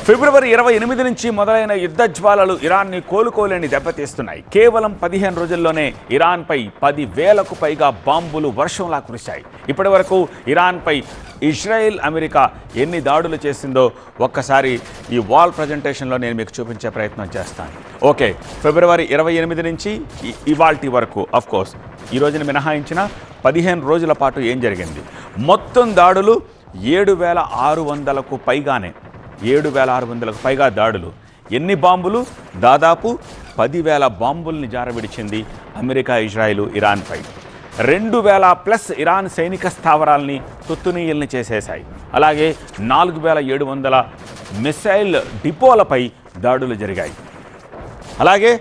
ఫిబ్రవరి 28 నుంచి మొదలైన యుద్ధ జ్వాలలు ఇరాన్ని కోలుకోలేని దెబ్బతీస్తున్నాయి. కేవలం 15 రోజుల్లోనే ఇరాన్పై 10,000కు పైగా బాంబులు వర్షంలా కురిశాయి. ఇప్పటి వరకు ఇరాన్పై ఇజ్రాయెల్, అమెరికా ఎన్ని దాడులు చేసిందో ఒక్కసారి ఈ వాల్ ప్రజెంటేషన్లో నేను మీకు చూపించే ప్రయత్నం చేస్తాను. ఓకే, ఫిబ్రవరి 28 నుంచి ఇవాల్టి వరకు కోర్స్ ఈ రోజున మినహాయించిన 15 రోజుల పాటు ఏం జరిగింది? మొత్తం దాడులు 7,600కు పైగానే. 7,600కు పైగా దాడులు. ఎన్ని బాంబులు? దాదాపు 10,000 బాంబుల్ని జారవిడిచింది అమెరికా, ఇజ్రాయిల్ ఇరాన్పై. 2,000+ ఇరాన్ సైనిక స్థావరాల్ని తుత్తునీయల్ని చేసేశాయి. అలాగే 4,700 మిసైల్ డిపోలపై దాడులు జరిగాయి. అలాగే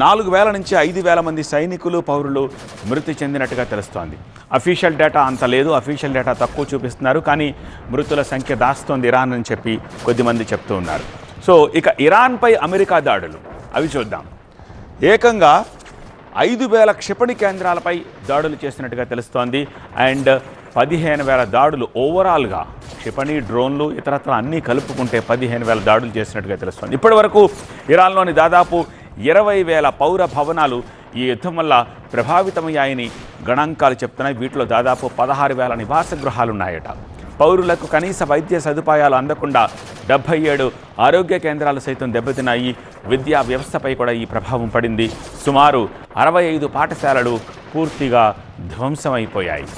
4,000 నుంచి 5,000 మంది సైనికులు, పౌరులు మృతి చెందినట్టుగా తెలుస్తోంది. అఫీషియల్ డేటా అంత లేదు, అఫీషియల్ డేటా తక్కువ చూపిస్తున్నారు. కానీ మృతుల సంఖ్య దాస్తోంది ఇరాన్ అని చెప్పి కొద్దిమంది చెప్తూ ఉన్నారు. సో ఇక ఇరాన్పై అమెరికా దాడులు అవి చూద్దాం. ఏకంగా 5,000 క్షిపణి కేంద్రాలపై దాడులు చేసినట్టుగా తెలుస్తోంది. అండ్ 15,000 దాడులు ఓవరాల్గా క్షిపణి, డ్రోన్లు, ఇతరత్ర అన్నీ కలుపుకుంటే 15,000 దాడులు చేసినట్టుగా తెలుస్తోంది. ఇప్పటి వరకు ఇరాన్లోని దాదాపు 20,000 పౌర భవనాలు ఈ యుద్ధం వల్ల ప్రభావితమయ్యాయని గణాంకాలు చెప్తున్నాయి. వీటిలో దాదాపు 16,000 నివాస గృహాలున్నాయట. పౌరులకు కనీస వైద్య సదుపాయాలు అందకుండా 77 ఆరోగ్య కేంద్రాలు సైతం దెబ్బతిన్నాయి. విద్యా వ్యవస్థపై కూడా ఈ ప్రభావం పడింది. సుమారు 65 పాఠశాలలు పూర్తిగా ధ్వంసమైపోయాయి.